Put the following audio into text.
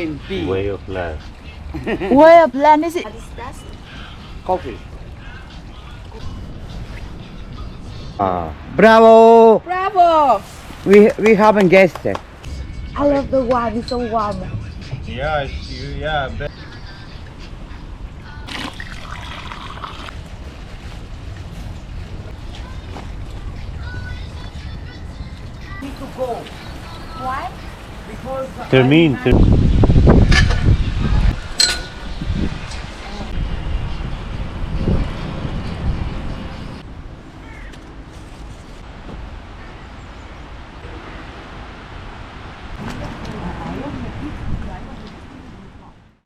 in tea. Way of life. Way of land is it? What is that? Coffee. Bravo! Bravo! We haven't guessed it. I love the wine. It's so warm. Yeah, it's you. Yeah. Need to go. Why? Because Termin.